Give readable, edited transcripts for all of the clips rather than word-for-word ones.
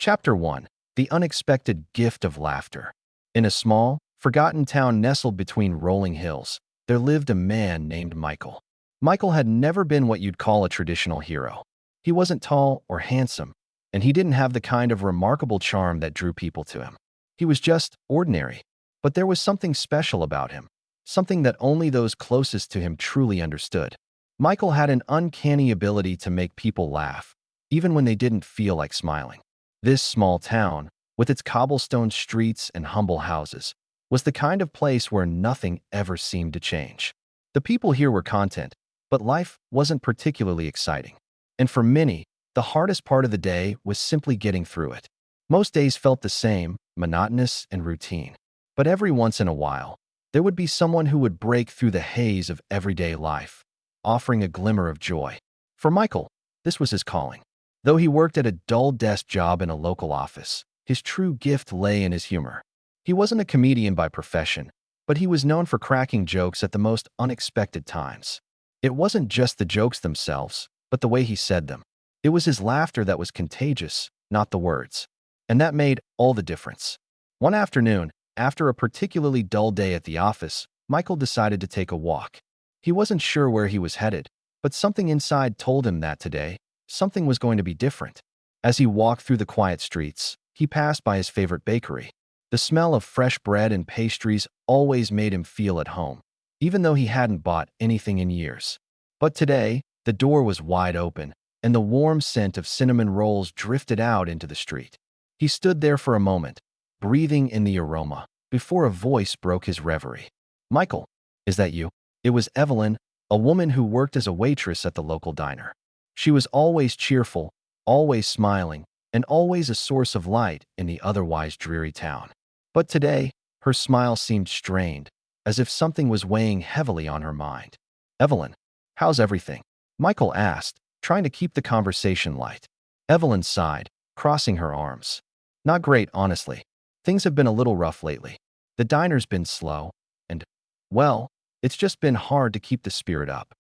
Chapter 1. The Unexpected Gift of Laughter. In a small, forgotten town nestled between rolling hills, there lived a man named Michael. Michael had never been what you'd call a traditional hero. He wasn't tall or handsome, and he didn't have the kind of remarkable charm that drew people to him. He was just ordinary, but there was something special about him, something that only those closest to him truly understood. Michael had an uncanny ability to make people laugh, even when they didn't feel like smiling. This small town, with its cobblestone streets and humble houses, was the kind of place where nothing ever seemed to change. The people here were content, but life wasn't particularly exciting. And for many, the hardest part of the day was simply getting through it. Most days felt the same, monotonous and routine. But every once in a while, there would be someone who would break through the haze of everyday life, offering a glimmer of joy. For Michael, this was his calling. Though he worked at a dull desk job in a local office, his true gift lay in his humor. He wasn't a comedian by profession, but he was known for cracking jokes at the most unexpected times. It wasn't just the jokes themselves, but the way he said them. It was his laughter that was contagious, not the words. And that made all the difference. One afternoon, after a particularly dull day at the office, Michael decided to take a walk. He wasn't sure where he was headed, but something inside told him that today, something was going to be different. As he walked through the quiet streets, he passed by his favorite bakery. The smell of fresh bread and pastries always made him feel at home, even though he hadn't bought anything in years. But today, the door was wide open, and the warm scent of cinnamon rolls drifted out into the street. He stood there for a moment, breathing in the aroma, before a voice broke his reverie. "Michael, is that you?" It was Evelyn, a woman who worked as a waitress at the local diner. She was always cheerful, always smiling, and always a source of light in the otherwise dreary town. But today, her smile seemed strained, as if something was weighing heavily on her mind. "Evelyn, how's everything?" Michael asked, trying to keep the conversation light. Evelyn sighed, crossing her arms. "Not great, honestly. Things have been a little rough lately. The diner's been slow, and, well, it's just been hard to keep the spirit up."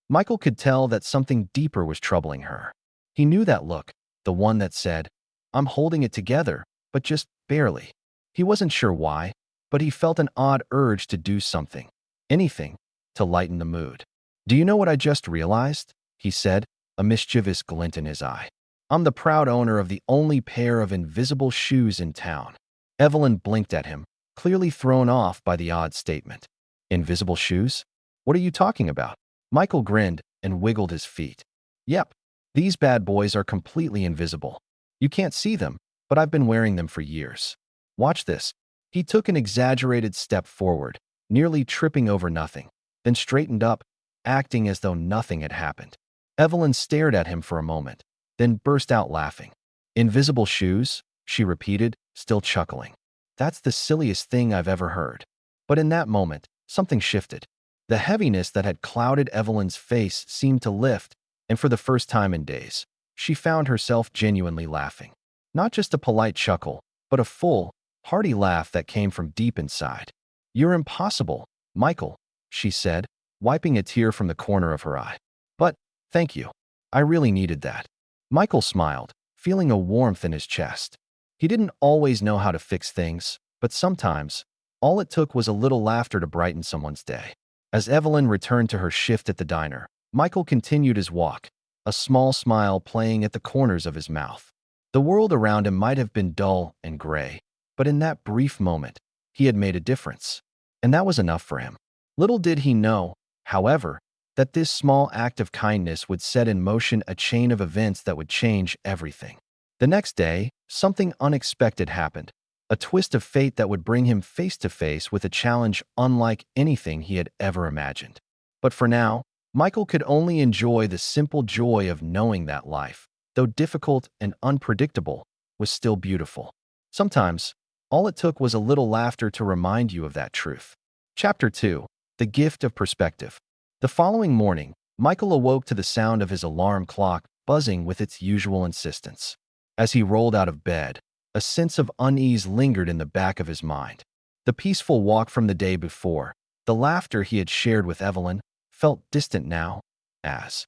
Michael could tell that something deeper was troubling her. He knew that look, the one that said, "I'm holding it together, but just barely." He wasn't sure why, but he felt an odd urge to do something, anything, to lighten the mood. "Do you know what I just realized?" he said, a mischievous glint in his eye. "I'm the proud owner of the only pair of invisible shoes in town." Evelyn blinked at him, clearly thrown off by the odd statement. "Invisible shoes? What are you talking about?" Michael grinned and wiggled his feet. "Yep, these bad boys are completely invisible. You can't see them, but I've been wearing them for years. Watch this." He took an exaggerated step forward, nearly tripping over nothing, then straightened up, acting as though nothing had happened. Evelyn stared at him for a moment, then burst out laughing. "Invisible shoes?" she repeated, still chuckling. "That's the silliest thing I've ever heard." But in that moment, something shifted. The heaviness that had clouded Evelyn's face seemed to lift, and for the first time in days, she found herself genuinely laughing. Not just a polite chuckle, but a full, hearty laugh that came from deep inside. "You're impossible, Michael," she said, wiping a tear from the corner of her eye. "But, thank you. I really needed that." Michael smiled, feeling a warmth in his chest. He didn't always know how to fix things, but sometimes, all it took was a little laughter to brighten someone's day. As Evelyn returned to her shift at the diner, Michael continued his walk, a small smile playing at the corners of his mouth. The world around him might have been dull and gray, but in that brief moment, he had made a difference. And that was enough for him. Little did he know, however, that this small act of kindness would set in motion a chain of events that would change everything. The next day, something unexpected happened. A twist of fate that would bring him face to face with a challenge unlike anything he had ever imagined. But for now, Michael could only enjoy the simple joy of knowing that life, though difficult and unpredictable, was still beautiful. Sometimes, all it took was a little laughter to remind you of that truth. Chapter 2. The Gift of Perspective. The following morning, Michael awoke to the sound of his alarm clock buzzing with its usual insistence. As he rolled out of bed, a sense of unease lingered in the back of his mind. The peaceful walk from the day before, the laughter he had shared with Evelyn, felt distant now, as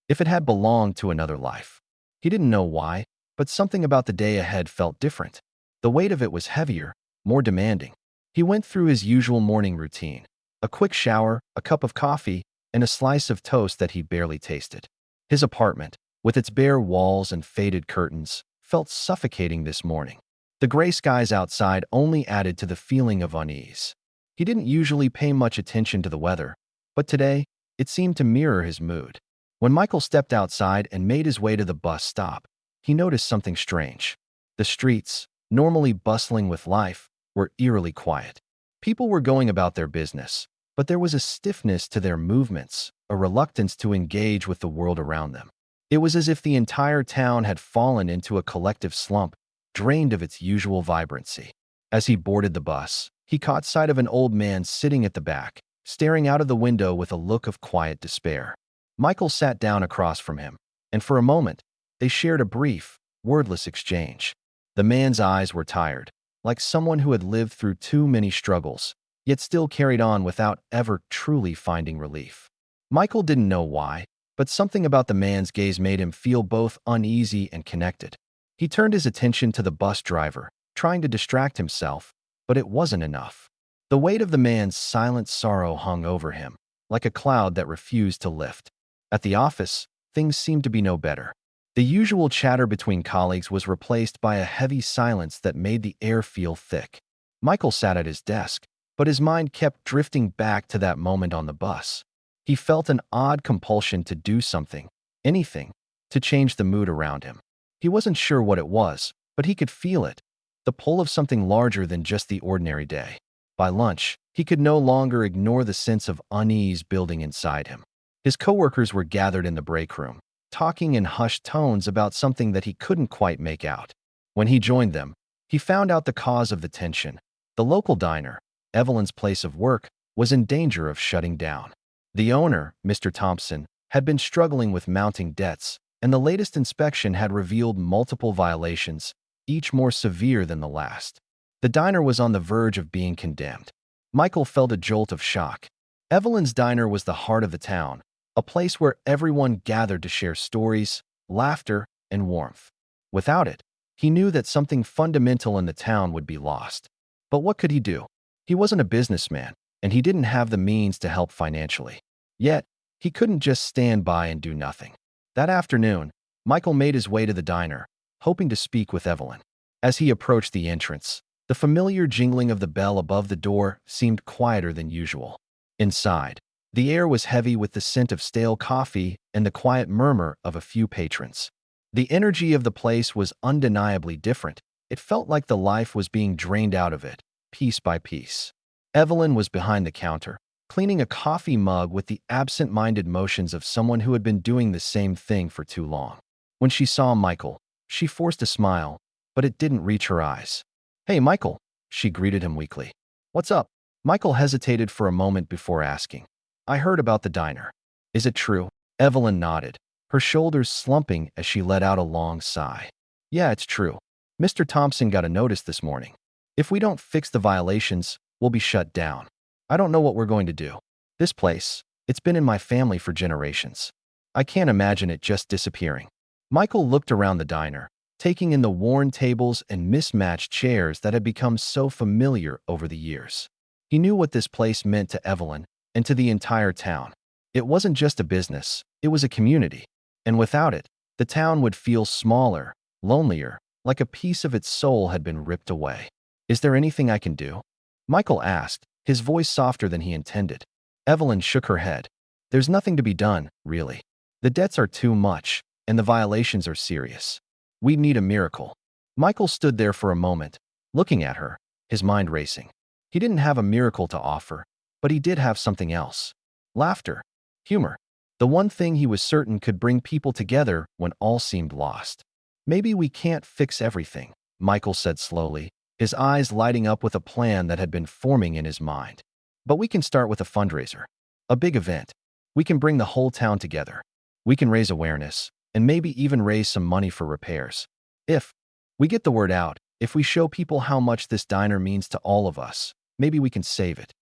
if it had belonged to another life. He didn't know why, But something about the day ahead felt different. The weight of it was heavier, more demanding. He went through his usual morning routine. A quick shower, a cup of coffee, and a slice of toast that he barely tasted. His apartment, with its bare walls and faded curtains, felt suffocating this morning. The gray skies outside only added to the feeling of unease. He didn't usually pay much attention to the weather, but today, it seemed to mirror his mood. When Michael stepped outside and made his way to the bus stop, he noticed something strange. The streets, normally bustling with life, were eerily quiet. People were going about their business, but there was a stiffness to their movements, a reluctance to engage with the world around them. It was as if the entire town had fallen into a collective slump, drained of its usual vibrancy. As he boarded the bus, he caught sight of an old man sitting at the back, staring out of the window with a look of quiet despair. Michael sat down across from him, and for a moment, they shared a brief, wordless exchange. The man's eyes were tired, like someone who had lived through too many struggles, yet still carried on without ever truly finding relief. Michael didn't know why, but something about the man's gaze made him feel both uneasy and connected. He turned his attention to the bus driver, trying to distract himself, but it wasn't enough. The weight of the man's silent sorrow hung over him, like a cloud that refused to lift. At the office, things seemed to be no better. The usual chatter between colleagues was replaced by a heavy silence that made the air feel thick. Michael sat at his desk, but his mind kept drifting back to that moment on the bus. He felt an odd compulsion to do something, anything, to change the mood around him. He wasn't sure what it was, but he could feel it, the pull of something larger than just the ordinary day. By lunch, he could no longer ignore the sense of unease building inside him. His coworkers were gathered in the break room, talking in hushed tones about something that he couldn't quite make out. When he joined them, he found out the cause of the tension. The local diner, Evelyn's place of work, was in danger of shutting down. The owner, Mr. Thompson, had been struggling with mounting debts, and the latest inspection had revealed multiple violations, each more severe than the last. The diner was on the verge of being condemned. Michael felt a jolt of shock. Evelyn's diner was the heart of the town, a place where everyone gathered to share stories, laughter, and warmth. Without it, he knew that something fundamental in the town would be lost. But what could he do? He wasn't a businessman, and he didn't have the means to help financially. Yet, he couldn't just stand by and do nothing. That afternoon, Michael made his way to the diner, hoping to speak with Evelyn. As he approached the entrance, the familiar jingling of the bell above the door seemed quieter than usual. Inside, the air was heavy with the scent of stale coffee and the quiet murmur of a few patrons. The energy of the place was undeniably different. It felt like the life was being drained out of it, piece by piece. Evelyn was behind the counter, cleaning a coffee mug with the absent-minded motions of someone who had been doing the same thing for too long. When she saw Michael, she forced a smile, but it didn't reach her eyes. "Hey, Michael," she greeted him weakly. "What's up?" Michael hesitated for a moment before asking. "I heard about the diner. Is it true?" Evelyn nodded, her shoulders slumping as she let out a long sigh. "Yeah, it's true. Mr. Thompson got a notice this morning. If we don't fix the violations, we'll be shut down. I don't know what we're going to do. This place, it's been in my family for generations. I can't imagine it just disappearing." Michael looked around the diner, taking in the worn tables and mismatched chairs that had become so familiar over the years. He knew what this place meant to Evelyn and to the entire town. It wasn't just a business, it was a community. And without it, the town would feel smaller, lonelier, like a piece of its soul had been ripped away. "Is there anything I can do?" Michael asked, his voice softer than he intended. Evelyn shook her head. "There's nothing to be done, really. The debts are too much, and the violations are serious. We need a miracle." Michael stood there for a moment, looking at her, his mind racing. He didn't have a miracle to offer, but he did have something else. Laughter. Humor. The one thing he was certain could bring people together when all seemed lost. "Maybe we can't fix everything," Michael said slowly, his eyes lighting up with a plan that had been forming in his mind. "But we can start with a fundraiser. A big event. We can bring the whole town together. We can raise awareness, and maybe even raise some money for repairs. If we get the word out, if we show people how much this diner means to all of us, maybe we can save it."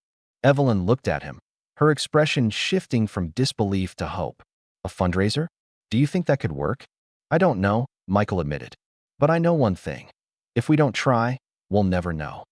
Evelyn looked at him, her expression shifting from disbelief to hope. "A fundraiser? Do you think that could work?" "I don't know," Michael admitted. But I know one thing. If we don't try, we'll never know.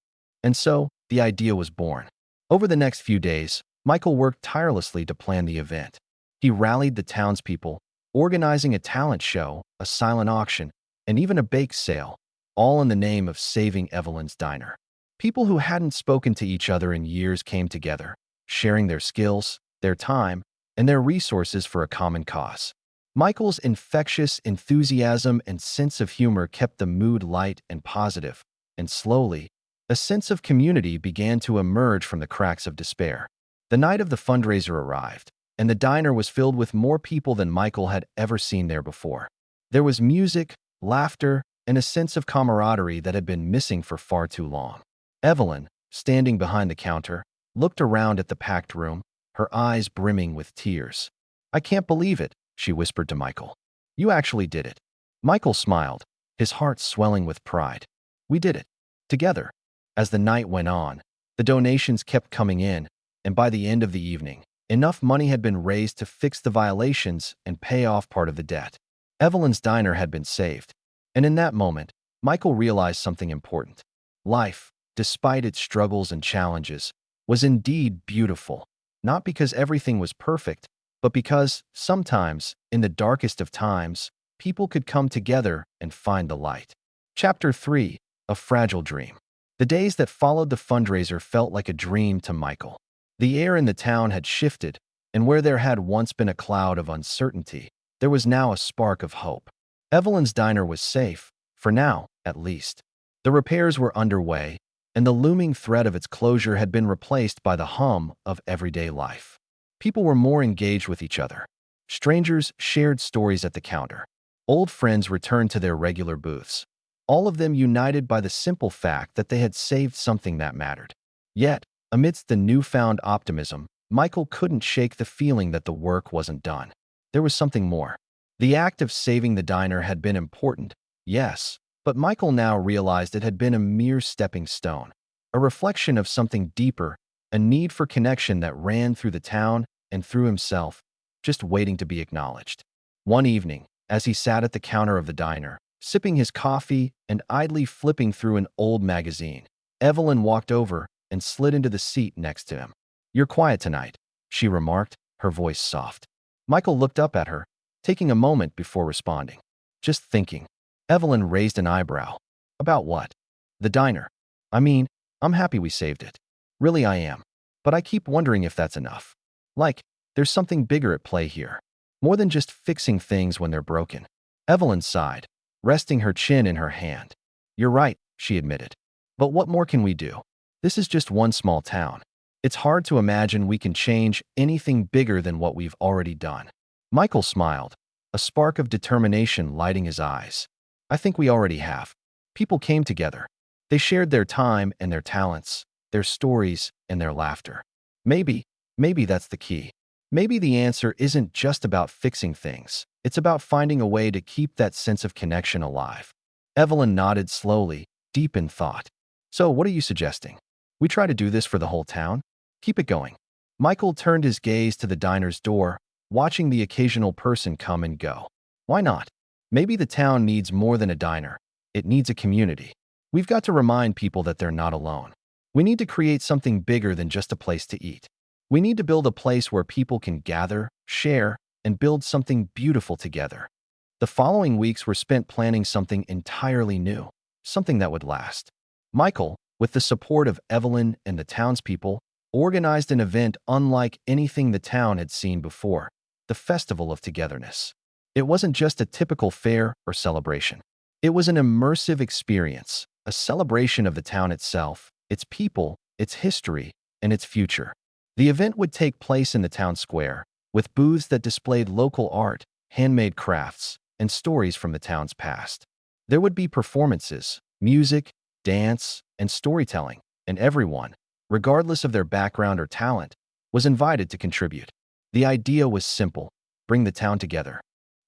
And so, the idea was born. Over the next few days, Michael worked tirelessly to plan the event. He rallied the townspeople, organizing a talent show, a silent auction, and even a bake sale, all in the name of saving Evelyn's diner. People who hadn't spoken to each other in years came together, sharing their skills, their time, and their resources for a common cause. Michael's infectious enthusiasm and sense of humor kept the mood light and positive, and slowly, a sense of community began to emerge from the cracks of despair. The night of the fundraiser arrived, and the diner was filled with more people than Michael had ever seen there before. There was music, laughter, and a sense of camaraderie that had been missing for far too long. Evelyn, standing behind the counter, looked around at the packed room, her eyes brimming with tears. "I can't believe it," she whispered to Michael. "You actually did it." Michael smiled, his heart swelling with pride. "We did it. Together." As the night went on, the donations kept coming in, and by the end of the evening, enough money had been raised to fix the violations and pay off part of the debt. Evelyn's diner had been saved, and in that moment, Michael realized something important. Life, despite its struggles and challenges, was indeed beautiful, not because everything was perfect, but because, sometimes, in the darkest of times, people could come together and find the light. Chapter 3: A Fragile Dream. The days that followed the fundraiser felt like a dream to Michael. The air in the town had shifted, and where there had once been a cloud of uncertainty, there was now a spark of hope. Evelyn's diner was safe, for now, at least. The repairs were underway, and the looming threat of its closure had been replaced by the hum of everyday life. People were more engaged with each other. Strangers shared stories at the counter. Old friends returned to their regular booths, all of them united by the simple fact that they had saved something that mattered. Yet, amidst the newfound optimism, Michael couldn't shake the feeling that the work wasn't done. There was something more. The act of saving the diner had been important, yes, but Michael now realized it had been a mere stepping stone, a reflection of something deeper, a need for connection that ran through the town and through himself, just waiting to be acknowledged. One evening, as he sat at the counter of the diner, sipping his coffee and idly flipping through an old magazine, Evelyn walked over and slid into the seat next to him. "You're quiet tonight," she remarked, her voice soft. Michael looked up at her, taking a moment before responding. "Just thinking." Evelyn raised an eyebrow. "About what?" "The diner. I mean, I'm happy we saved it. Really I am. But I keep wondering if that's enough. Like, there's something bigger at play here. More than just fixing things when they're broken." Evelyn sighed, resting her chin in her hand. "You're right," she admitted. "But what more can we do? This is just one small town. It's hard to imagine we can change anything bigger than what we've already done." Michael smiled, a spark of determination lighting his eyes. "I think we already have." People came together. They shared their time and their talents, their stories and their laughter. Maybe that's the key. Maybe the answer isn't just about fixing things. It's about finding a way to keep that sense of connection alive. Evelyn nodded slowly, deep in thought. "So what are you suggesting? We try to do this for the whole town? Keep it going." Michael turned his gaze to the diner's door, watching the occasional person come and go. "Why not? Maybe the town needs more than a diner. It needs a community. We've got to remind people that they're not alone. We need to create something bigger than just a place to eat. We need to build a place where people can gather, share, and build something beautiful together." The following weeks were spent planning something entirely new, something that would last. Michael, with the support of Evelyn and the townspeople, organized an event unlike anything the town had seen before, the Festival of Togetherness. It wasn't just a typical fair or celebration. It was an immersive experience, a celebration of the town itself, its people, its history, and its future. The event would take place in the town square, with booths that displayed local art, handmade crafts, and stories from the town's past. There would be performances, music, dance, and storytelling, and everyone, regardless of their background or talent, was invited to contribute. The idea was simple: bring the town together.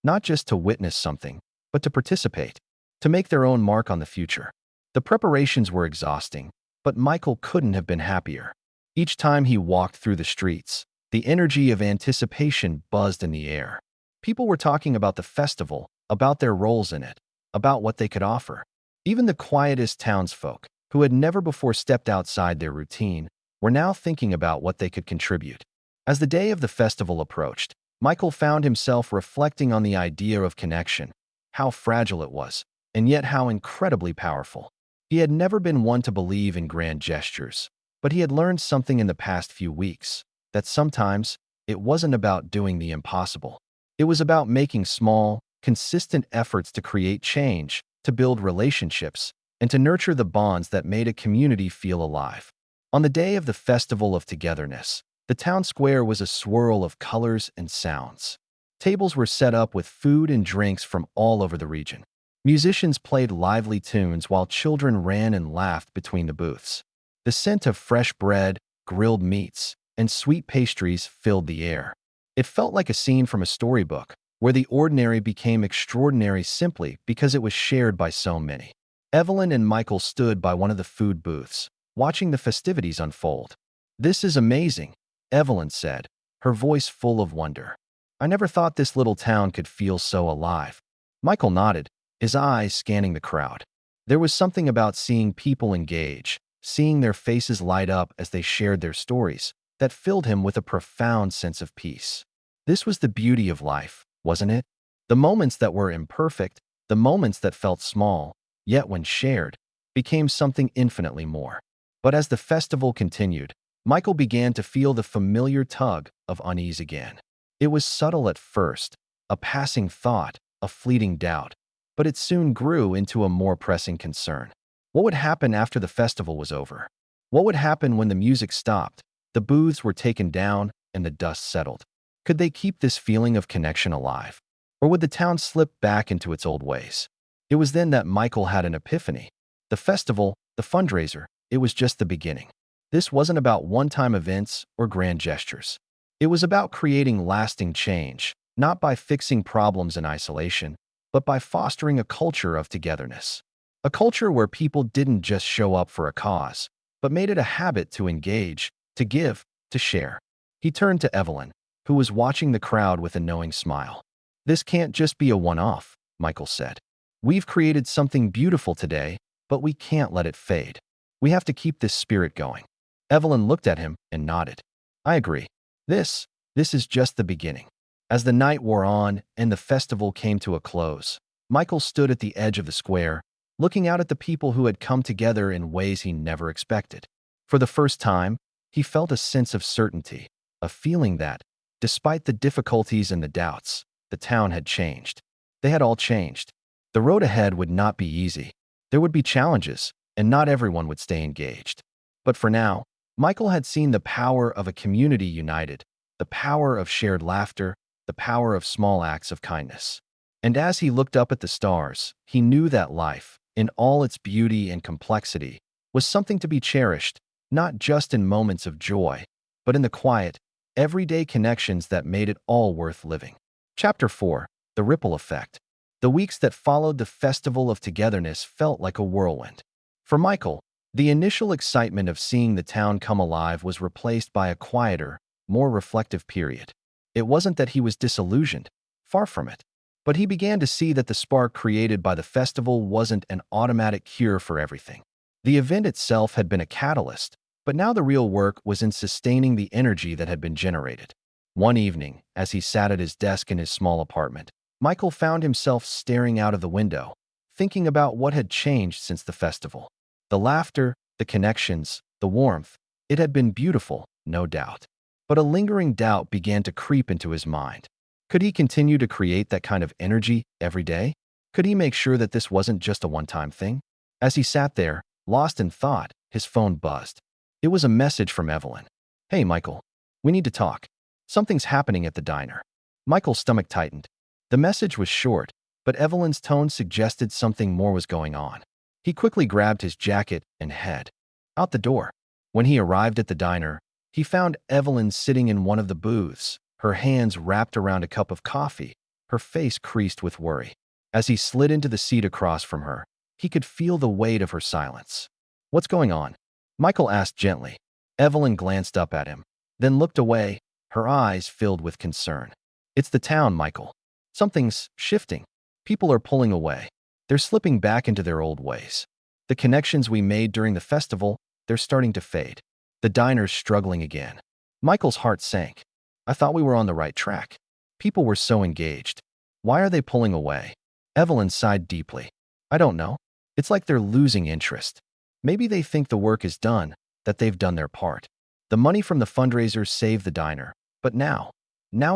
Not just to witness something, but to participate, to make their own mark on the future. The preparations were exhausting, but Michael couldn't have been happier. Each time he walked through the streets, the energy of anticipation buzzed in the air. People were talking about the festival, about their roles in it, about what they could offer. Even the quietest townsfolk, who had never before stepped outside their routine, were now thinking about what they could contribute. As the day of the festival approached, Michael found himself reflecting on the idea of connection, how fragile it was, and yet how incredibly powerful. He had never been one to believe in grand gestures, but he had learned something in the past few weeks, that sometimes it wasn't about doing the impossible. It was about making small, consistent efforts to create change, to build relationships, and to nurture the bonds that made a community feel alive. On the day of the Festival of Togetherness, the town square was a swirl of colors and sounds. Tables were set up with food and drinks from all over the region. Musicians played lively tunes while children ran and laughed between the booths. The scent of fresh bread, grilled meats, and sweet pastries filled the air. It felt like a scene from a storybook, where the ordinary became extraordinary simply because it was shared by so many. Evelyn and Michael stood by one of the food booths, watching the festivities unfold. "This is amazing," Evelyn said, her voice full of wonder. "I never thought this little town could feel so alive." Michael nodded, his eyes scanning the crowd. There was something about seeing people engage, seeing their faces light up as they shared their stories, that filled him with a profound sense of peace. This was the beauty of life, wasn't it? The moments that were imperfect, the moments that felt small, yet when shared, became something infinitely more. But as the festival continued, Michael began to feel the familiar tug of unease again. It was subtle at first, a passing thought, a fleeting doubt, but it soon grew into a more pressing concern. What would happen after the festival was over? What would happen when the music stopped, the booths were taken down, and the dust settled? Could they keep this feeling of connection alive? Or would the town slip back into its old ways? It was then that Michael had an epiphany. The festival, the fundraiser, it was just the beginning. This wasn't about one-time events or grand gestures. It was about creating lasting change, not by fixing problems in isolation, but by fostering a culture of togetherness. A culture where people didn't just show up for a cause, but made it a habit to engage, to give, to share. He turned to Evelyn, who was watching the crowd with a knowing smile. "This can't just be a one-off," Michael said. "We've created something beautiful today, but we can't let it fade. We have to keep this spirit going." Evelyn looked at him and nodded. "I agree. This is just the beginning." As the night wore on and the festival came to a close, Michael stood at the edge of the square, looking out at the people who had come together in ways he never expected. For the first time, he felt a sense of certainty, a feeling that, despite the difficulties and the doubts, the town had changed. They had all changed. The road ahead would not be easy. There would be challenges, and not everyone would stay engaged. But for now, Michael had seen the power of a community united, the power of shared laughter, the power of small acts of kindness. And as he looked up at the stars, he knew that life, in all its beauty and complexity, was something to be cherished, not just in moments of joy, but in the quiet, everyday connections that made it all worth living. Chapter 4. The Ripple Effect. The weeks that followed the Festival of Togetherness felt like a whirlwind. For Michael, the initial excitement of seeing the town come alive was replaced by a quieter, more reflective period. It wasn't that he was disillusioned, far from it, but he began to see that the spark created by the festival wasn't an automatic cure for everything. The event itself had been a catalyst, but now the real work was in sustaining the energy that had been generated. One evening, as he sat at his desk in his small apartment, Michael found himself staring out of the window, thinking about what had changed since the festival. The laughter, the connections, the warmth, it had been beautiful, no doubt. But a lingering doubt began to creep into his mind. Could he continue to create that kind of energy every day? Could he make sure that this wasn't just a one-time thing? As he sat there, lost in thought, his phone buzzed. It was a message from Evelyn. "Hey, Michael. We need to talk. Something's happening at the diner." Michael's stomach tightened. The message was short, but Evelyn's tone suggested something more was going on. He quickly grabbed his jacket and head out the door. When he arrived at the diner, he found Evelyn sitting in one of the booths, her hands wrapped around a cup of coffee, her face creased with worry. As he slid into the seat across from her, he could feel the weight of her silence. "What's going on?" Michael asked gently. Evelyn glanced up at him, then looked away, her eyes filled with concern. "It's the town, Michael. Something's shifting. People are pulling away." They're slipping back into their old ways. The connections we made during the festival, they're starting to fade. The diner's struggling again. Michael's heart sank. I thought we were on the right track. People were so engaged. Why are they pulling away? Evelyn sighed deeply. I don't know. It's like they're losing interest. Maybe they think the work is done, that they've done their part. The money from the fundraisers saved the diner. But now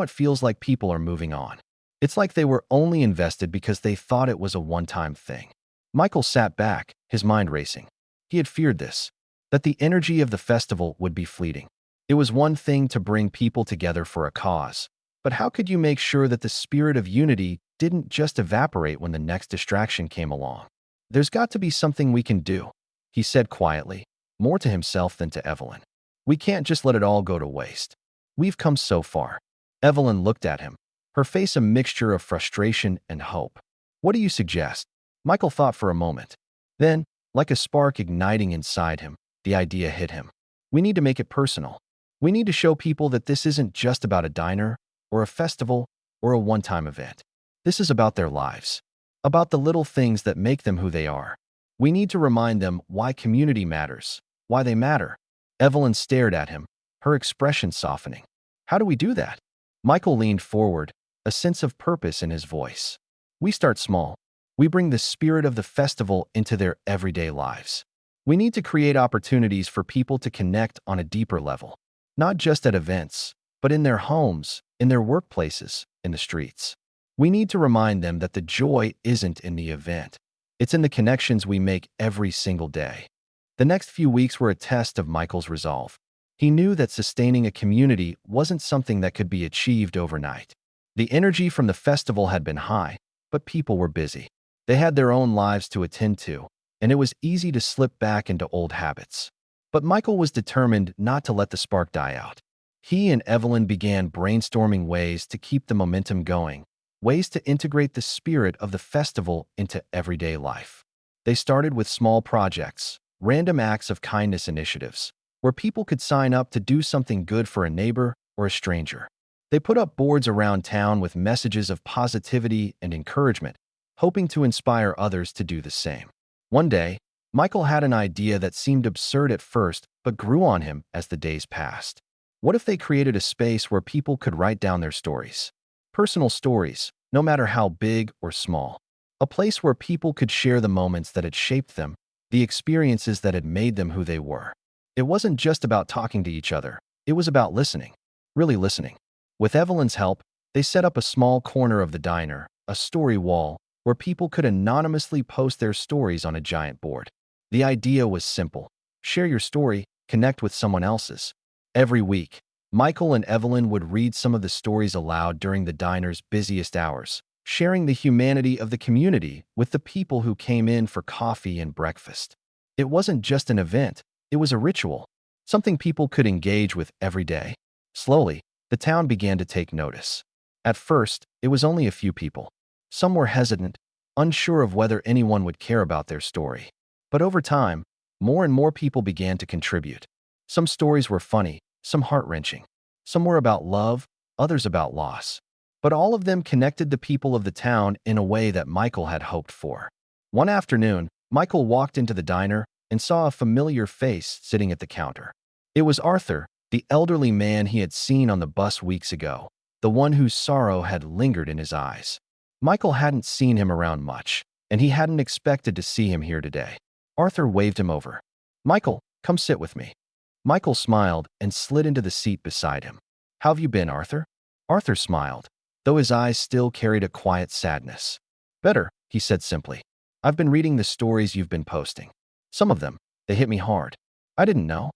it feels like people are moving on. It's like they were only invested because they thought it was a one-time thing. Michael sat back, his mind racing. He had feared this, that the energy of the festival would be fleeting. It was one thing to bring people together for a cause, but how could you make sure that the spirit of unity didn't just evaporate when the next distraction came along? There's got to be something we can do, he said quietly, more to himself than to Evelyn. We can't just let it all go to waste. We've come so far. Evelyn looked at him, her face a mixture of frustration and hope. What do you suggest? Michael thought for a moment. Then, like a spark igniting inside him, the idea hit him. We need to make it personal. We need to show people that this isn't just about a diner, or a festival, or a one-time event. This is about their lives, about the little things that make them who they are. We need to remind them why community matters, why they matter. Evelyn stared at him, her expression softening. How do we do that? Michael leaned forward, a sense of purpose in his voice. We start small. We bring the spirit of the festival into their everyday lives. We need to create opportunities for people to connect on a deeper level, not just at events, but in their homes, in their workplaces, in the streets. We need to remind them that the joy isn't in the event. It's in the connections we make every single day. The next few weeks were a test of Michael's resolve. He knew that sustaining a community wasn't something that could be achieved overnight. The energy from the festival had been high, but people were busy. They had their own lives to attend to, and it was easy to slip back into old habits. But Michael was determined not to let the spark die out. He and Evelyn began brainstorming ways to keep the momentum going, ways to integrate the spirit of the festival into everyday life. They started with small projects, random acts of kindness initiatives, where people could sign up to do something good for a neighbor or a stranger. They put up boards around town with messages of positivity and encouragement, hoping to inspire others to do the same. One day, Michael had an idea that seemed absurd at first but grew on him as the days passed. What if they created a space where people could write down their stories? Personal stories, no matter how big or small. A place where people could share the moments that had shaped them, the experiences that had made them who they were. It wasn't just about talking to each other. It was about listening, really listening. With Evelyn's help, they set up a small corner of the diner, a story wall, where people could anonymously post their stories on a giant board. The idea was simple. Share your story, connect with someone else's. Every week, Michael and Evelyn would read some of the stories aloud during the diner's busiest hours, sharing the humanity of the community with the people who came in for coffee and breakfast. It wasn't just an event, it was a ritual, something people could engage with every day. Slowly, the town began to take notice. At first, it was only a few people. Some were hesitant, unsure of whether anyone would care about their story. But over time, more and more people began to contribute. Some stories were funny, some heart-wrenching. Some were about love, others about loss. But all of them connected the people of the town in a way that Michael had hoped for. One afternoon, Michael walked into the diner and saw a familiar face sitting at the counter. It was Arthur, the elderly man he had seen on the bus weeks ago, the one whose sorrow had lingered in his eyes. Michael hadn't seen him around much, and he hadn't expected to see him here today. Arthur waved him over. Michael, come sit with me. Michael smiled and slid into the seat beside him. How have you been, Arthur? Arthur smiled, though his eyes still carried a quiet sadness. Better, he said simply. I've been reading the stories you've been posting. Some of them, they hit me hard. I didn't know.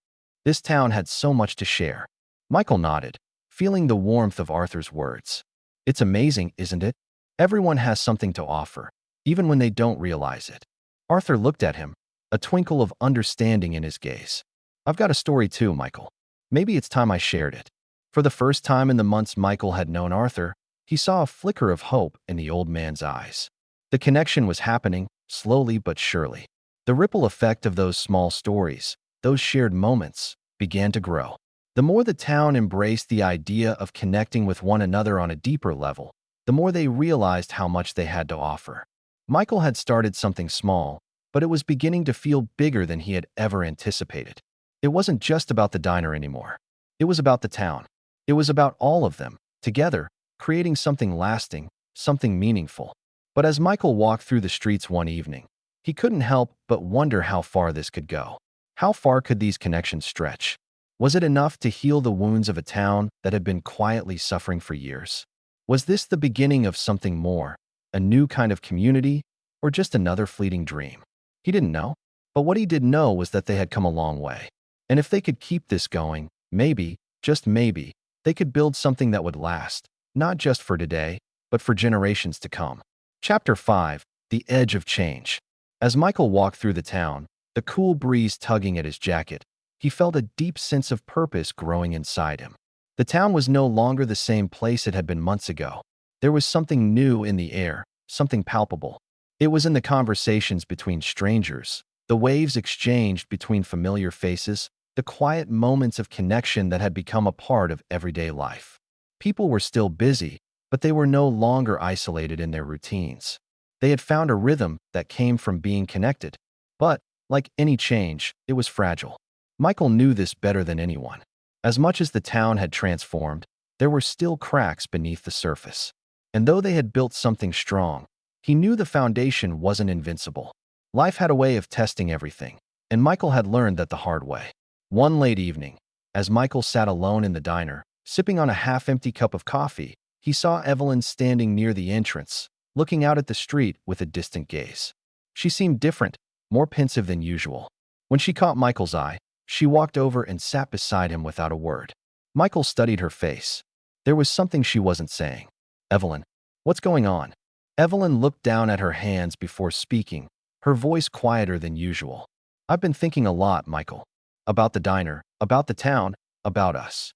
This town had so much to share. Michael nodded, feeling the warmth of Arthur's words. It's amazing, isn't it? Everyone has something to offer, even when they don't realize it. Arthur looked at him, a twinkle of understanding in his gaze. I've got a story too, Michael. Maybe it's time I shared it. For the first time in the months Michael had known Arthur, he saw a flicker of hope in the old man's eyes. The connection was happening, slowly but surely. The ripple effect of those small stories, those shared moments, began to grow. The more the town embraced the idea of connecting with one another on a deeper level, the more they realized how much they had to offer. Michael had started something small, but it was beginning to feel bigger than he had ever anticipated. It wasn't just about the diner anymore. It was about the town. It was about all of them, together, creating something lasting, something meaningful. But as Michael walked through the streets one evening, he couldn't help but wonder how far this could go. How far could these connections stretch? Was it enough to heal the wounds of a town that had been quietly suffering for years? Was this the beginning of something more, a new kind of community, or just another fleeting dream? He didn't know, but what he did know was that they had come a long way. And if they could keep this going, maybe, just maybe, they could build something that would last, not just for today, but for generations to come. Chapter 5: The Edge of Change. As Michael walked through the town, the cool breeze tugging at his jacket, he felt a deep sense of purpose growing inside him. The town was no longer the same place it had been months ago. There was something new in the air, something palpable. It was in the conversations between strangers, the waves exchanged between familiar faces, the quiet moments of connection that had become a part of everyday life. People were still busy, but they were no longer isolated in their routines. They had found a rhythm that came from being connected. But, like any change, it was fragile. Michael knew this better than anyone. As much as the town had transformed, there were still cracks beneath the surface. And though they had built something strong, he knew the foundation wasn't invincible. Life had a way of testing everything, and Michael had learned that the hard way. One late evening, as Michael sat alone in the diner, sipping on a half-empty cup of coffee, he saw Evelyn standing near the entrance, looking out at the street with a distant gaze. She seemed different, more pensive than usual. When she caught Michael's eye, she walked over and sat beside him without a word. Michael studied her face. There was something she wasn't saying. "Evelyn, what's going on?" Evelyn looked down at her hands before speaking, her voice quieter than usual. "I've been thinking a lot, Michael. About the diner, about the town, about us."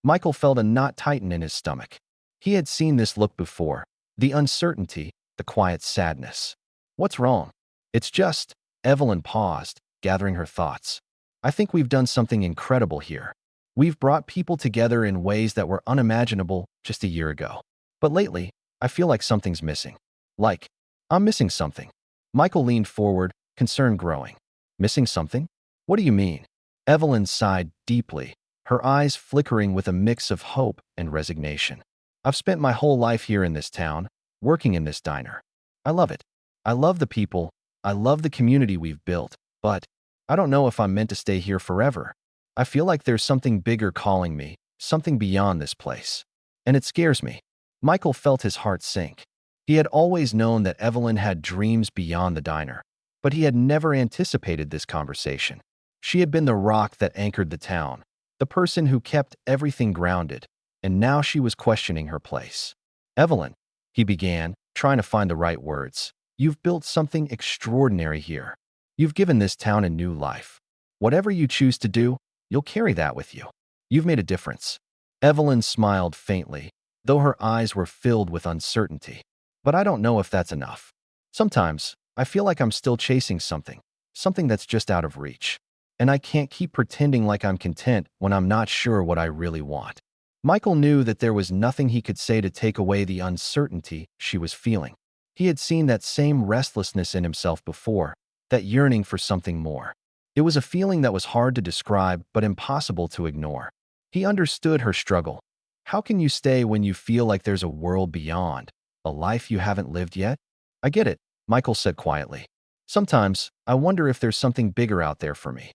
Michael felt a knot tighten in his stomach. He had seen this look before, the uncertainty, the quiet sadness. "What's wrong?" "It's just," Evelyn paused, gathering her thoughts. "I think we've done something incredible here. We've brought people together in ways that were unimaginable just a year ago. But lately, I feel like something's missing. Like, I'm missing something." Michael leaned forward, concern growing. "Missing something? What do you mean?" Evelyn sighed deeply, her eyes flickering with a mix of hope and resignation. "I've spent my whole life here in this town, working in this diner. I love it. I love the people. I love the community we've built. But I don't know if I'm meant to stay here forever. I feel like there's something bigger calling me, something beyond this place. And it scares me." Michael felt his heart sink. He had always known that Evelyn had dreams beyond the diner, but he had never anticipated this conversation. She had been the rock that anchored the town, the person who kept everything grounded, and now she was questioning her place. "Evelyn," he began, trying to find the right words, "you've built something extraordinary here. You've given this town a new life. Whatever you choose to do, you'll carry that with you. You've made a difference." Evelyn smiled faintly, though her eyes were filled with uncertainty. "But I don't know if that's enough. Sometimes, I feel like I'm still chasing something, something that's just out of reach. And I can't keep pretending like I'm content when I'm not sure what I really want." Michael knew that there was nothing he could say to take away the uncertainty she was feeling. He had seen that same restlessness in himself before, that yearning for something more. It was a feeling that was hard to describe but impossible to ignore. He understood her struggle. How can you stay when you feel like there's a world beyond, a life you haven't lived yet? "I get it," Michael said quietly. "Sometimes, I wonder if there's something bigger out there for me,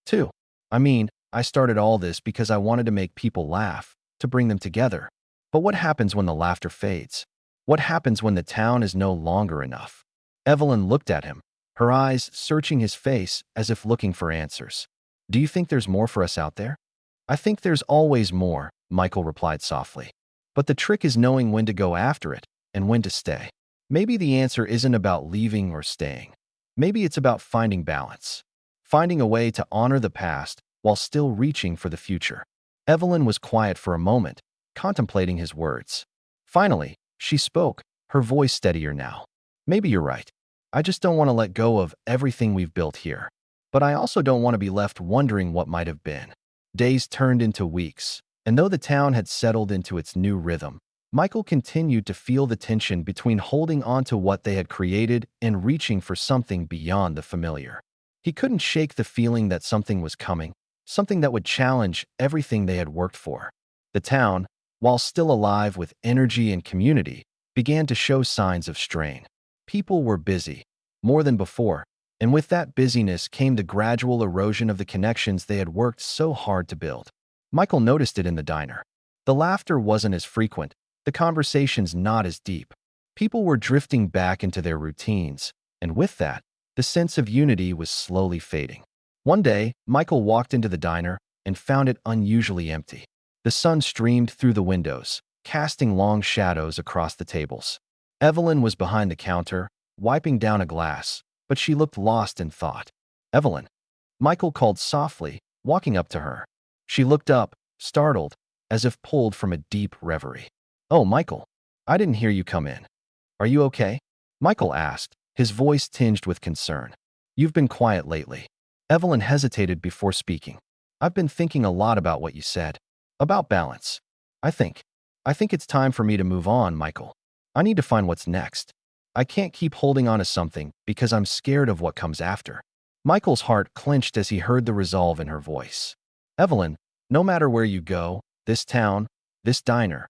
too. I mean, I started all this because I wanted to make people laugh, to bring them together. But what happens when the laughter fades? What happens when the town is no longer enough?" Evelyn looked at him, her eyes searching his face as if looking for answers. "Do you think there's more for us out there?" "I think there's always more," Michael replied softly. "But the trick is knowing when to go after it and when to stay. Maybe the answer isn't about leaving or staying. Maybe it's about finding balance, finding a way to honor the past while still reaching for the future." Evelyn was quiet for a moment, contemplating his words. Finally, she spoke, her voice steadier now. "Maybe you're right. I just don't want to let go of everything we've built here. But I also don't want to be left wondering what might have been." Days turned into weeks, and though the town had settled into its new rhythm, Michael continued to feel the tension between holding on to what they had created and reaching for something beyond the familiar. He couldn't shake the feeling that something was coming, something that would challenge everything they had worked for. The town, while still alive with energy and community, began to show signs of strain. People were busy, more than before, and with that busyness came the gradual erosion of the connections they had worked so hard to build. Michael noticed it in the diner. The laughter wasn't as frequent, the conversations not as deep. People were drifting back into their routines, and with that, the sense of unity was slowly fading. One day, Michael walked into the diner and found it unusually empty. The sun streamed through the windows, casting long shadows across the tables. Evelyn was behind the counter, wiping down a glass, but she looked lost in thought. "Evelyn," Michael called softly, walking up to her. She looked up, startled, as if pulled from a deep reverie. "Oh, Michael, I didn't hear you come in. Are you okay?" Michael asked, his voice tinged with concern. "You've been quiet lately." Evelyn hesitated before speaking. "I've been thinking a lot about what you said. About balance. I think it's time for me to move on, Michael. I need to find what's next. I can't keep holding on to something because I'm scared of what comes after." Michael's heart clenched as he heard the resolve in her voice. "Evelyn, no matter where you go, this town, this diner,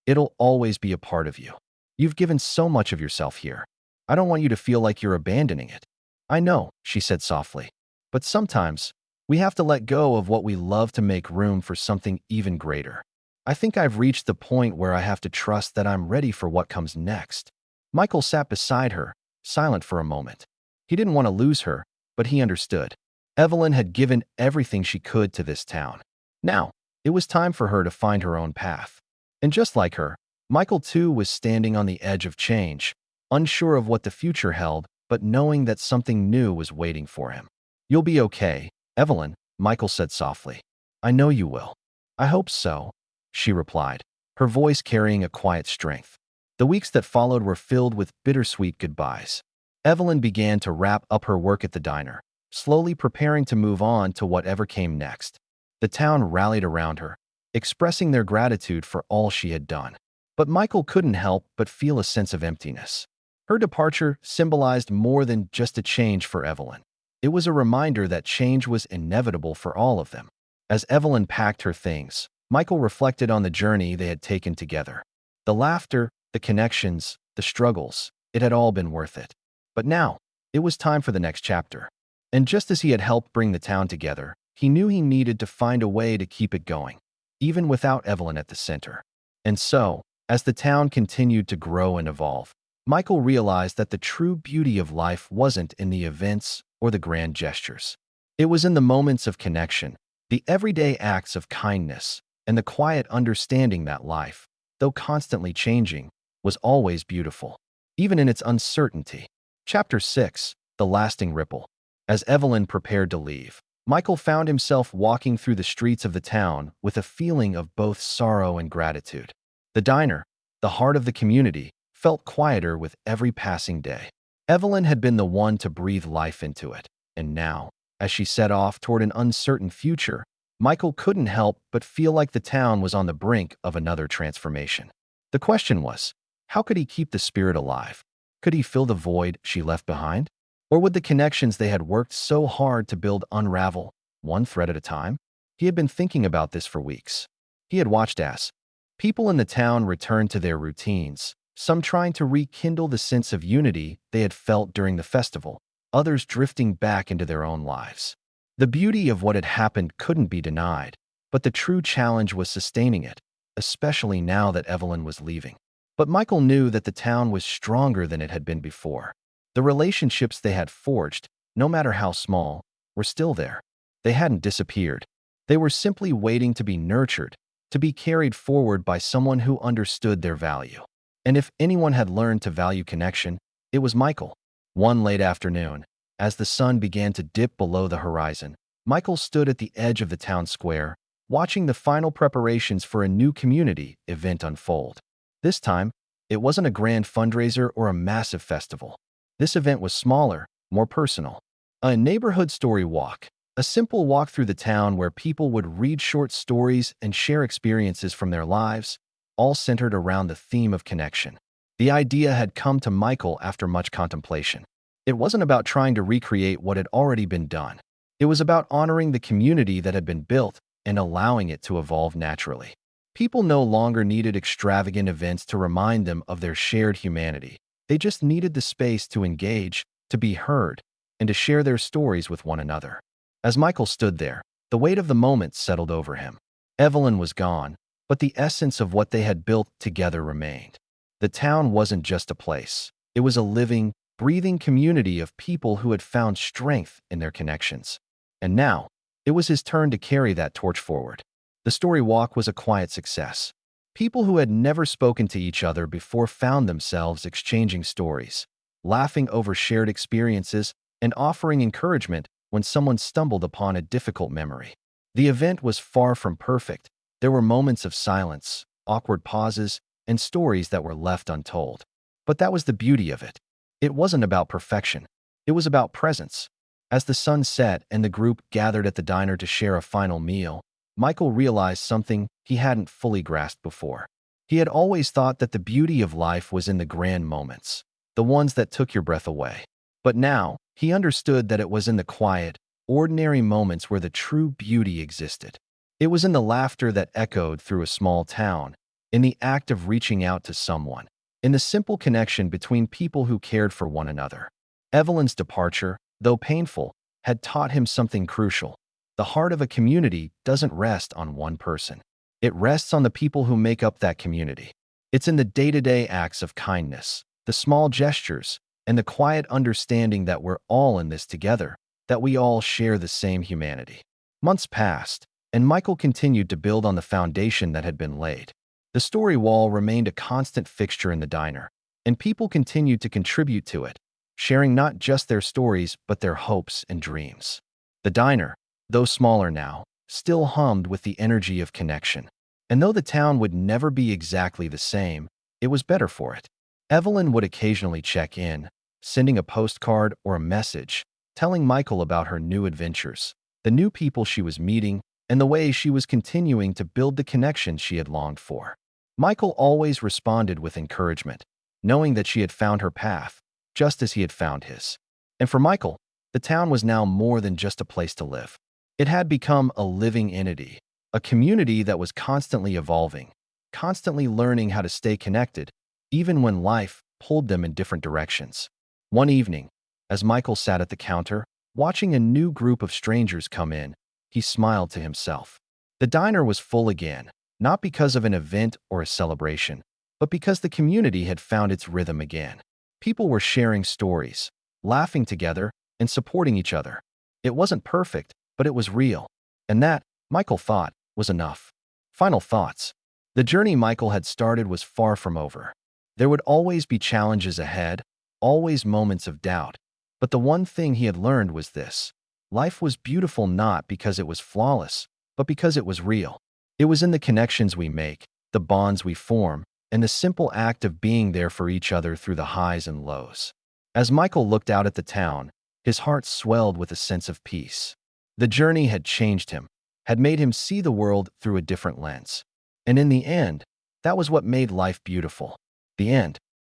it'll always be a part of you. You've given so much of yourself here. I don't want you to feel like you're abandoning it." "I know," she said softly, "but sometimes we have to let go of what we love to make room for something even greater. I think I've reached the point where I have to trust that I'm ready for what comes next." Michael sat beside her, silent for a moment. He didn't want to lose her, but he understood. Evelyn had given everything she could to this town. Now, it was time for her to find her own path. And just like her, Michael too was standing on the edge of change, unsure of what the future held, but knowing that something new was waiting for him. "You'll be okay, Evelyn," Michael said softly. "I know you will." "I hope so," she replied, her voice carrying a quiet strength. The weeks that followed were filled with bittersweet goodbyes. Evelyn began to wrap up her work at the diner, slowly preparing to move on to whatever came next. The town rallied around her, expressing their gratitude for all she had done. But Michael couldn't help but feel a sense of emptiness. Her departure symbolized more than just a change for Evelyn. It was a reminder that change was inevitable for all of them. As Evelyn packed her things, Michael reflected on the journey they had taken together. The laughter, the connections, the struggles, it had all been worth it. But now, it was time for the next chapter. And just as he had helped bring the town together, he knew he needed to find a way to keep it going, even without Evelyn at the center. And so, as the town continued to grow and evolve, Michael realized that the true beauty of life wasn't in the events or the grand gestures. It was in the moments of connection, the everyday acts of kindness, and the quiet understanding that life, though constantly changing, was always beautiful, even in its uncertainty. Chapter 6: The Lasting Ripple. As Evelyn prepared to leave, Michael found himself walking through the streets of the town with a feeling of both sorrow and gratitude. The diner, the heart of the community, felt quieter with every passing day. Evelyn had been the one to breathe life into it, and now, as she set off toward an uncertain future, Michael couldn't help but feel like the town was on the brink of another transformation. The question was, how could he keep the spirit alive? Could he fill the void she left behind? Or would the connections they had worked so hard to build unravel, one thread at a time? He had been thinking about this for weeks. He had watched as people in the town returned to their routines, some trying to rekindle the sense of unity they had felt during the festival, others drifting back into their own lives. The beauty of what had happened couldn't be denied, but the true challenge was sustaining it, especially now that Evelyn was leaving. But Michael knew that the town was stronger than it had been before. The relationships they had forged, no matter how small, were still there. They hadn't disappeared. They were simply waiting to be nurtured, to be carried forward by someone who understood their value. And if anyone had learned to value connection, it was Michael. One late afternoon, as the sun began to dip below the horizon, Michael stood at the edge of the town square, watching the final preparations for a new community event unfold. This time, it wasn't a grand fundraiser or a massive festival. This event was smaller, more personal. A neighborhood story walk, a simple walk through the town where people would read short stories and share experiences from their lives, all centered around the theme of connection. The idea had come to Michael after much contemplation. It wasn't about trying to recreate what had already been done. It was about honoring the community that had been built and allowing it to evolve naturally. People no longer needed extravagant events to remind them of their shared humanity. They just needed the space to engage, to be heard, and to share their stories with one another. As Michael stood there, the weight of the moment settled over him. Evelyn was gone, but the essence of what they had built together remained. The town wasn't just a place. It was a living, breathing community of people who had found strength in their connections. And now, it was his turn to carry that torch forward. The story walk was a quiet success. People who had never spoken to each other before found themselves exchanging stories, laughing over shared experiences, and offering encouragement when someone stumbled upon a difficult memory. The event was far from perfect. There were moments of silence, awkward pauses, and stories that were left untold. But that was the beauty of it. It wasn't about perfection. It was about presence. As the sun set and the group gathered at the diner to share a final meal, Michael realized something he hadn't fully grasped before. He had always thought that the beauty of life was in the grand moments, the ones that took your breath away. But now, he understood that it was in the quiet, ordinary moments where the true beauty existed. It was in the laughter that echoed through a small town, in the act of reaching out to someone, in the simple connection between people who cared for one another. Evelyn's departure, though painful, had taught him something crucial. The heart of a community doesn't rest on one person. It rests on the people who make up that community. It's in the day-to-day acts of kindness, the small gestures, and the quiet understanding that we're all in this together, that we all share the same humanity. Months passed, and Michael continued to build on the foundation that had been laid. The story wall remained a constant fixture in the diner, and people continued to contribute to it, sharing not just their stories but their hopes and dreams. The diner, though smaller now, still hummed with the energy of connection. And though the town would never be exactly the same, it was better for it. Evelyn would occasionally check in, sending a postcard or a message, telling Michael about her new adventures, the new people she was meeting, and the way she was continuing to build the connection she had longed for. Michael always responded with encouragement, knowing that she had found her path, just as he had found his. And for Michael, the town was now more than just a place to live. It had become a living entity, a community that was constantly evolving, constantly learning how to stay connected, even when life pulled them in different directions. One evening, as Michael sat at the counter, watching a new group of strangers come in, he smiled to himself. The diner was full again, not because of an event or a celebration, but because the community had found its rhythm again. People were sharing stories, laughing together, and supporting each other. It wasn't perfect, but it was real. And that, Michael thought, was enough. Final thoughts. The journey Michael had started was far from over. There would always be challenges ahead, always moments of doubt. But the one thing he had learned was this. Life was beautiful not because it was flawless, but because it was real. It was in the connections we make, the bonds we form, and the simple act of being there for each other through the highs and lows. As Michael looked out at the town, his heart swelled with a sense of peace. The journey had changed him, had made him see the world through a different lens. And in the end, that was what made life beautiful. The end.